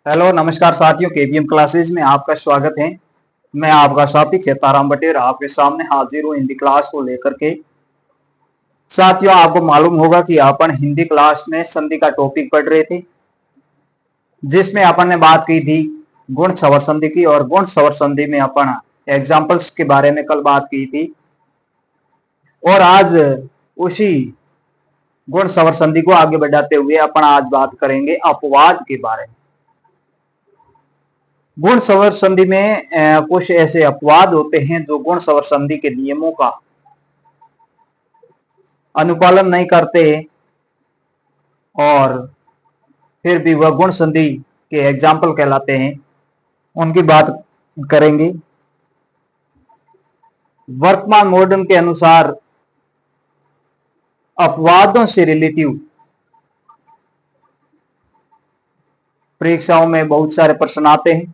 Hello नमस्कार साथियों, KBM classes में आपका स्वागत है। मैं आपका साथी खेताराम बटेर आपके सामने हाजिर हूँ हिंदी क्लास को लेकर के। साथियों, आपको मालूम होगा कि अपन हिंदी क्लास में संधि का टॉपिक पढ़ रहे थे, जिसमें अपन ने बात की थी गुण सवर संधि की। और गुण सवर संधि में अपन एग्जाम्पल्स के बारे में कल बात की थी, और आज उसी गुण सवर संधि को आगे बढ़ाते हुए अपन आज बात करेंगे अपवाद के बारे में। गुण सवर संधि में कुछ ऐसे अपवाद होते हैं जो गुण सवर संधि के नियमों का अनुपालन नहीं करते, और फिर भी वह गुण संधि के एग्जाम्पल कहलाते हैं। उनकी बात करेंगे। वर्तमान मॉडर्न के अनुसार अपवादों से रिलेटिव परीक्षाओं में बहुत सारे प्रश्न आते हैं,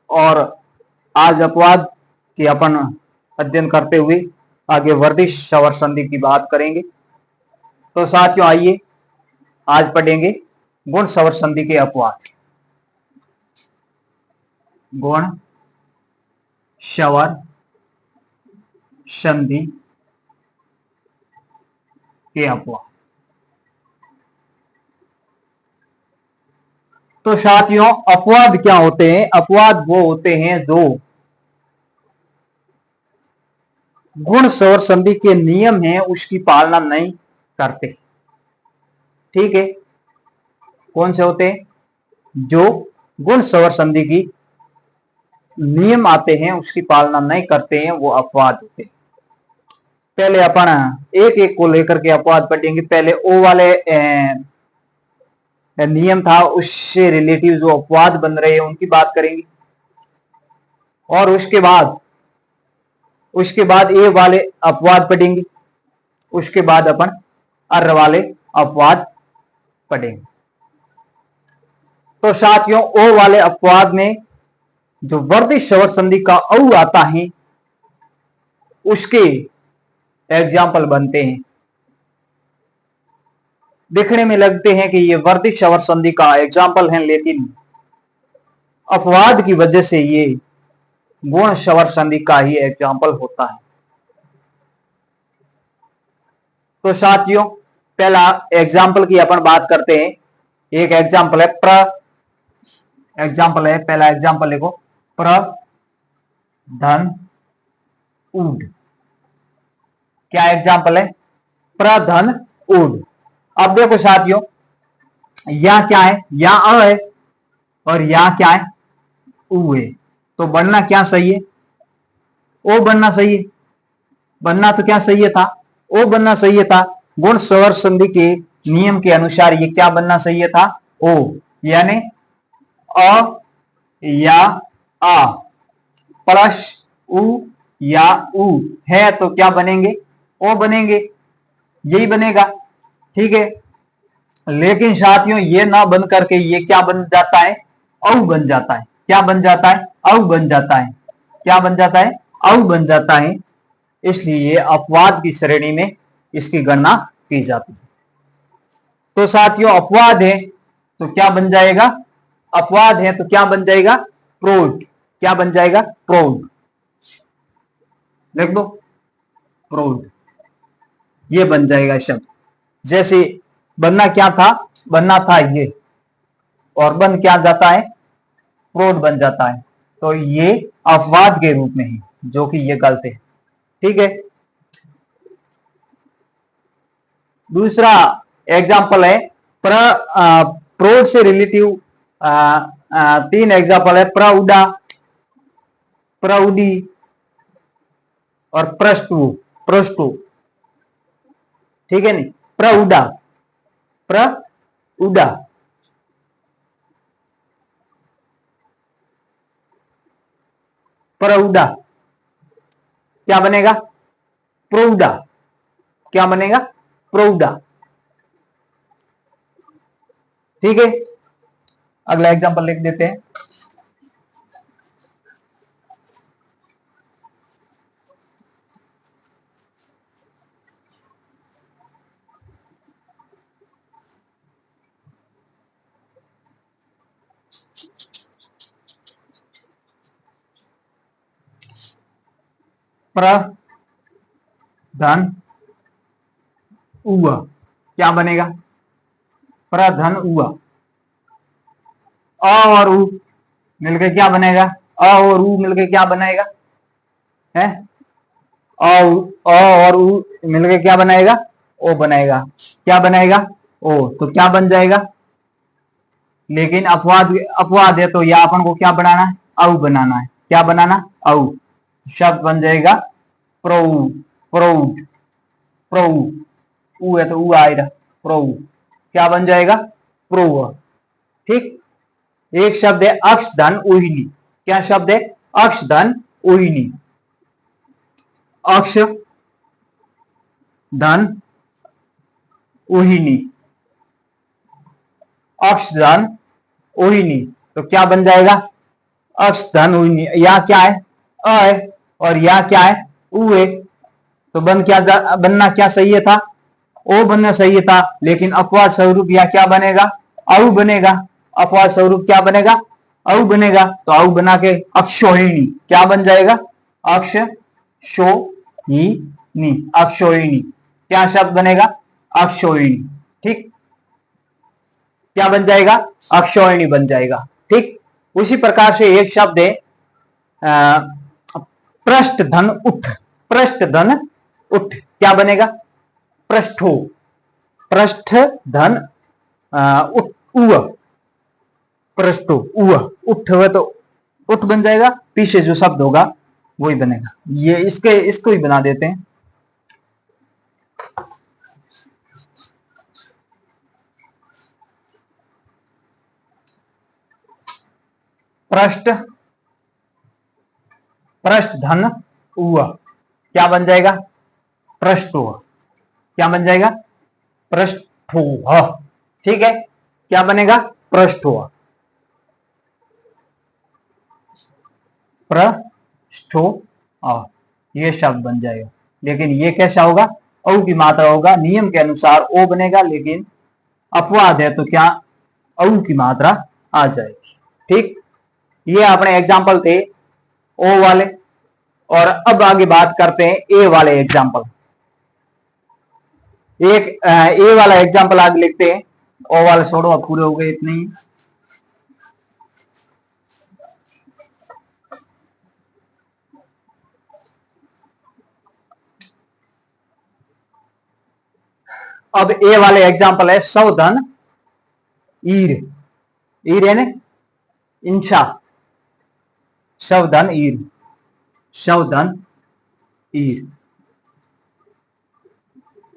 और आज अपवाद की अपन अध्ययन करते हुए आगे वर्धित सवर संधि की बात करेंगे। तो साथियों, आइए आज पढ़ेंगे गुण सवर संधि के अपवाद। गुण सवर संधि के अपवाद। तो साथियों, अपवाद क्या होते हैं? अपवाद वो होते हैं जो गुण सवर संधि के नियम हैं उसकी पालना नहीं करते। ठीक है, कौन से होते हैं? जो गुण सवर संधि की नियम आते हैं उसकी पालना नहीं करते हैं, वो अपवाद होते हैं। पहले अपन एक एक को लेकर के अपवाद पढ़ेंगे। पहले ओ वाले नियम था, उससे रिलेटिव जो अपवाद बन रहे हैं उनकी बात करेंगे, और उसके बाद ए वाले अपवाद पढ़ेंगे। उसके बाद अपन अर्र वाले अपवाद पढ़ेंगे। तो साथियों, ओ वाले अपवाद में जो वर्धित सवर संधि का औ आता है उसके एग्जाम्पल बनते हैं। दिखने में लगते हैं कि ये वर्धित सवर संधि का एग्जाम्पल है, लेकिन अपवाद की वजह से ये गुण सवर संधि का ही एग्जाम्पल होता है। तो साथियों, पहला एग्जाम्पल की अपन बात करते हैं। एक एग्जाम्पल है पहला एग्जाम्पल देखो, प्र धन उड। क्या एग्जाम्पल है? प्रधन उड। अब देखो साथियों, यहां क्या है? यहां अ है, और यहां क्या है? उ है। तो बनना क्या सही है? ओ बनना सही है। बनना तो क्या सही था? ओ बनना सही था। गुण सवर संधि के नियम के अनुसार ये क्या बनना सही था? ओ, यानी अ या आ प्लस उ या उ है, तो क्या बनेंगे? ओ बनेंगे। यही बनेगा। ठीक है, लेकिन साथियों ये ना बन करके ये क्या बन जाता है? औ बन जाता है। क्या बन जाता है? औ बन जाता है। क्या बन जाता है? औ बन जाता है। इसलिए अपवाद की श्रेणी में इसकी गणना की जाती है। तो साथियों, अपवाद है तो क्या बन जाएगा? अपवाद है तो क्या बन जाएगा? प्रोड। क्या बन जाएगा? प्रोड। देख दो, प्रोड, ये बन जाएगा शब्द। जैसे बनना क्या था? बनना था ये, और बन क्या जाता है? प्रोड बन जाता है। तो ये अपवाद के रूप में है, जो कि ये गलत है। ठीक है, दूसरा एग्जाम्पल है प्रोड से रिलेटिव। तीन एग्जाम्पल है, प्रउडा, प्रउडी और प्रष्टु। ठीक है, नहीं? प्रउडा, प्रउडा, प्रउडा, क्या बनेगा? प्रोउडा। क्या बनेगा? प्रोउडा। ठीक है, अगला एग्जाम्पल लिख देते हैं। प्रधन उआ क्या बनेगा? प्रधन उआ। अ और उ मिलकर क्या बनेगा? अ और उ मिलकर क्या बनेगा? है अ और उ मिलकर क्या बनाएगा? ओ बनाएगा। क्या बनाएगा? ओ। तो क्या बन जाएगा? लेकिन अपवाद अपवाद है तो या अपन को क्या बनाना है? औ बनाना है। क्या बनाना? औ। शब्द बन जाएगा प्रो प्रौढ़ प्रौढ़। उ है तो उ आएगा प्रौढ़। क्या बन जाएगा? प्रो। ठीक। एक शब्द है अक्ष धन उहिनी। क्या शब्द है? अक्ष धन उहिनी। अक्ष धन उहिनी। अक्ष धन उहिनी। तो क्या बन जाएगा? अक्ष धन उहिनी। या क्या है? अ है। और या क्या है? उ है। तो बनना क्या सही था? ओ बनना सही था। लेकिन अपवाद स्वरूप या क्या बनेगा? औ बनेगा। अपवाद स्वरूप क्या बनेगा? औ बनेगा। तो औ बना के अक्षोहिणी क्या बन जाएगा? अक्षोहिणी। अक्षोहिणी क्या शब्द बनेगा? अक्षोहिणी। ठीक। क्या बन जाएगा? अक्षोहिणी बन जाएगा। ठीक। उसी प्रकार से एक शब्द है पृष्ठ धन उठ। पृष्ठ धन उठ क्या बनेगा? पृष्ठो। पृष्ठ धन उठ उह। पृष्ठो उह। उठ हुआ तो उठ बन जाएगा। पीछे जो शब्द होगा वही बनेगा। ये इसको ही बना देते हैं। पृष्ठ पृष्ठ धन उह क्या बन जाएगा? पृष्ठो। क्या बन जाएगा? पृष्ठो। ठीक है। क्या बनेगा? पृष्ठो। पृष्ठो ये शब्द बन जाएगा। लेकिन ये कैसा होगा? औ की मात्रा होगा। नियम के अनुसार ओ बनेगा। लेकिन अपवाद है तो क्या औ की मात्रा आ जाएगी। ठीक। ये अपने एग्जाम्पल थे ओ वाले। और अब आगे बात करते हैं ए वाले एग्जाम्पल। एक ए वाला एग्जाम्पल आगे लिखते हैं। ओ वाले छोड़ो, अब पूरे हो गए इतने ही। अब ए वाले एग्जाम्पल है सौधन ईर। ईर है ना इंशा। सवधन ईर। सवधन ईर।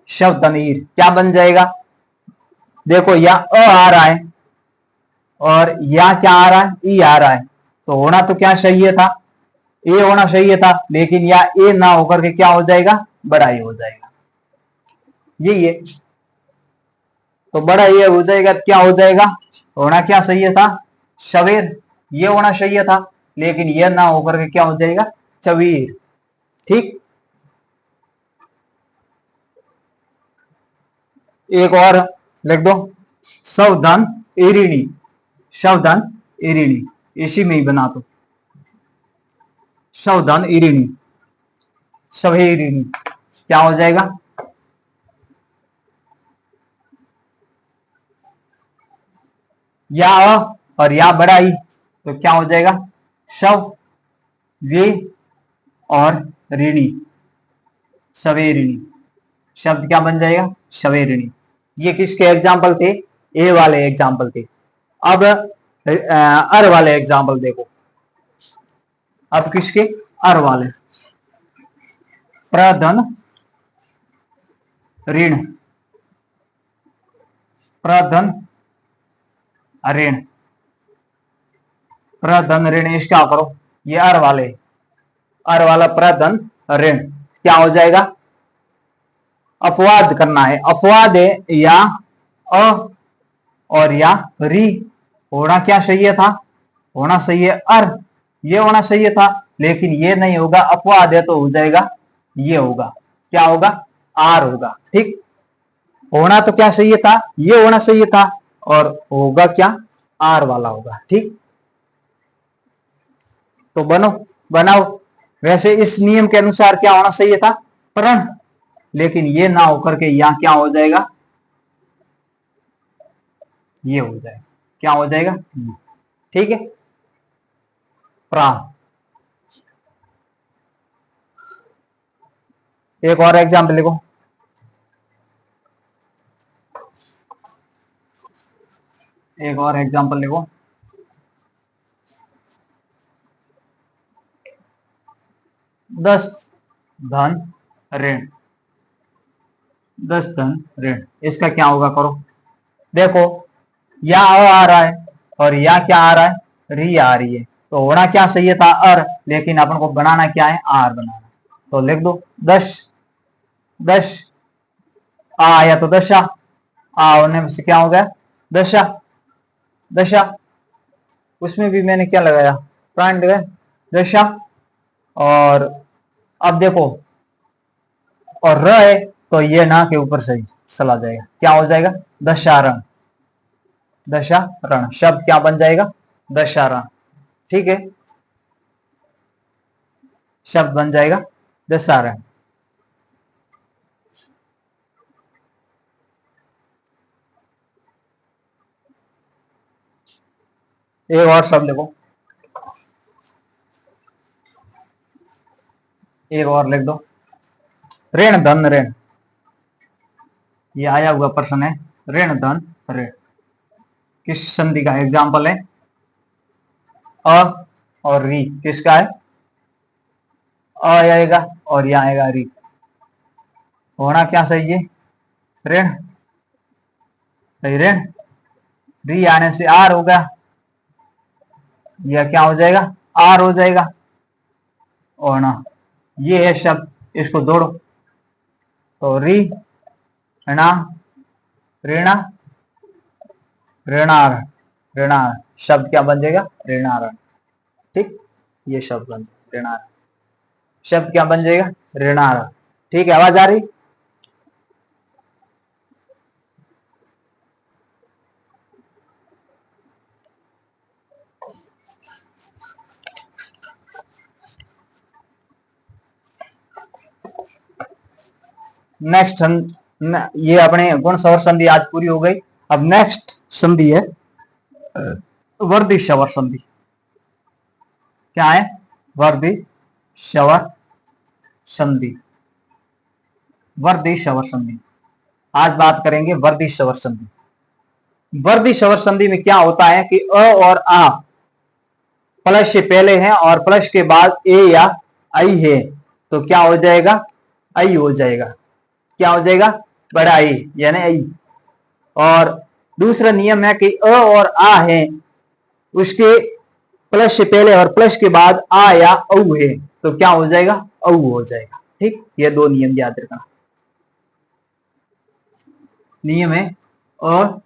सवधन ईर क्या बन जाएगा? देखो या अ आ रहा है और या क्या आ रहा है? ई आ रहा है। तो होना तो क्या चाहिए था? ए होना चाहिए था। लेकिन या ए ना होकर के क्या हो जाएगा? बड़ा ए हो जाएगा। यही है। तो बड़ा ये हो जाएगा। क्या हो जाएगा? होना क्या चाहिए था? सवेर। ये होना चाहिए था। लेकिन यह ना होकर के क्या हो जाएगा? चवीर। ठीक। एक और लिख दो सवधन एरिणी। सवधन एरिणी इसी में ही बना दो। सवधन एरिणी सवेरिणी क्या हो जाएगा? या और या बड़ा ई तो क्या हो जाएगा? शव वे और ऋणी सवेरिणी। शब्द क्या बन जाएगा? सवेरिणी। ये किसके एग्जाम्पल थे? ए वाले एग्जाम्पल थे। अब अर वाले एग्जाम्पल देखो। अब किसके? अर वाले। प्रधन ऋण। प्रधन ऋण। प्रधन ऋण इसका करो। ये अर वाले। अर वाला प्रधन ऋण क्या हो जाएगा? अपवाद करना है। अपवाद है या अ और या री। होना क्या चाहिए था? होना चाहिए अर। ये होना चाहिए था। लेकिन ये नहीं होगा। अपवाद है तो हो जाएगा ये होगा। क्या होगा? आर होगा। ठीक। होना तो क्या चाहिए था? ये होना चाहिए था। और होगा क्या? आर वाला होगा। ठीक। तो बनाओ। वैसे इस नियम के अनुसार क्या होना चाहिए था, प्रण, लेकिन ये ना होकर के यहां क्या हो जाएगा, ये हो जाएगा, क्या हो जाएगा, ठीक है, प्राण। एक और एग्जाम्पल लिखो, एक और एग्जाम्पल लिखो। 10 धन ऋण, 10 धन ऋण, इसका क्या होगा करो। देखो या आ रहा है और या क्या आ रहा है, री आ रही है, तो होना क्या चाहिए था अर, लेकिन अपन को बनाना क्या है, आर बनाना। तो लिख दो 10 10 आ आया तो दशा, आ होने से क्या हो गया, दशा दशा, उसमें भी मैंने क्या लगाया, प्राण लगाया, दशा। और अब देखो और र है तो ये ना के ऊपर सही चला जाएगा, क्या हो जाएगा, दशारण, दशारण शब्द क्या बन जाएगा, दशारण, ठीक है, शब्द बन जाएगा दशारण। एक और शब्द देखो, एक और लिख दो, ऋण धन ऋण, ये आया हुआ प्रश्न है, ऋण धन ऋण किस संधि का एग्जाम्पल है, अ और री, किसका है, अ आएगा और यहां आएगा री, होना क्या चाहिए, ऋण, ऋण, री आने से आर होगा, यह क्या हो जाएगा, आर हो जाएगा, और ना ये है शब्द, इसको जोड़ो, तो री ऋणा ऋणा ऋणार, ऋणार शब्द क्या बन जाएगा, ऋणारण, ठीक, ये शब्द बन जाएगा ऋणार, शब्द क्या बन जाएगा, ऋणारण, ठीक है, आवाज आ रही। नेक्स्ट ये अपने गुण सवर संधि आज पूरी हो गई। अब नेक्स्ट संधि है वर्दी शवर संधि। क्या है, वर्दी शवर संधि, वर्दी शवर संधि, आज बात करेंगे वर्दी शवर संधि। वर्दी शवर संधि में क्या होता है कि अ और आ प्लस से पहले है और प्लस के बाद ए या आई है, तो क्या हो जाएगा, आई हो जाएगा, क्या हो जाएगा, बड़ा आई यानी आई। और दूसरा नियम है कि अ और आ है, उसके प्लस से पहले और प्लस के बाद आ या औ है, तो क्या हो जाएगा, औ हो जाएगा, ठीक, ये दो नियम याद रखना। नियम है अ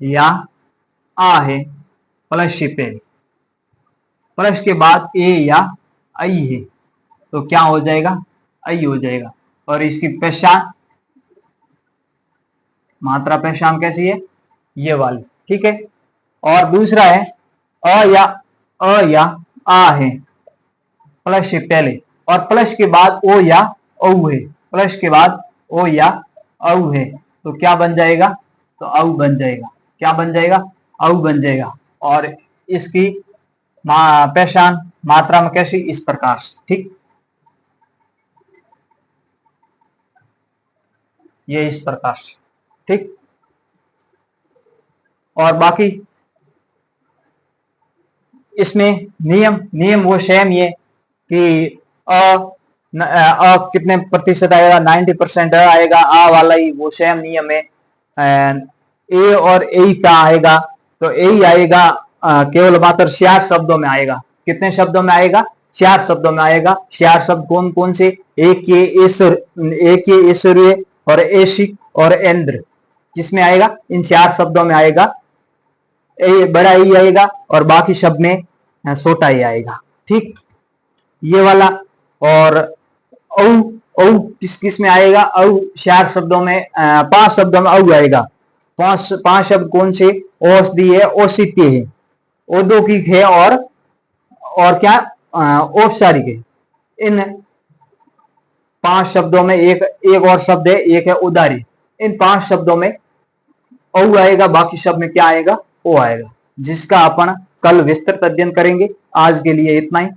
या आ है प्लस से पहले, प्लस के बाद ए या आई है, तो क्या हो जाएगा, आई हो जाएगा। और इसकी पहचान, मात्रा पहचान कैसी है, ये वाली, ठीक है। और दूसरा है अ या आ है प्लस से पहले और प्लस के बाद ओ या औ है, प्लस के बाद ओ या औ है, तो क्या बन जाएगा, तो औ बन जाएगा, क्या बन जाएगा, औ बन जाएगा। और इसकी पहचान मात्रा में कैसी, इस प्रकार से, ठीक, ये इस प्रकार से, ठीक। और बाकी इसमें नियम नियम वो सेम ये कि कितने प्रतिशत आएगा, 90% आएगा, आ वाला ही वो सेम नियम है। ए और ए का आएगा तो ए ही आएगा, केवल मात्र 4 शब्दों में आएगा, कितने शब्दों में आएगा, 4 शब्दों में आएगा। 4 शब्द कौन कौन से, एक ये ऐश्वर्य और ऐशिक और इंद्र, जिसमें आएगा, इन 4 शब्दों में आएगा, बड़ा ही आएगा और बाकी शब्द में छोटा ही आएगा, ठीक, ये वाला। और औ औ किस किस में आएगा, औ 4 शब्दों में 5 शब्दों में औ आएगा। 5 शब्द कौन से, औषधि है, औषित्य है, औद्योगिक है, और क्या, औपचारिक है। इन 5 शब्दों में एक और शब्द है, एक है उदारी। इन 5 शब्दों में औ आएगा, बाकी शब्द में क्या आएगा? ओ आएगा, जिसका अपन कल विस्तृत अध्ययन करेंगे। आज के लिए इतना ही।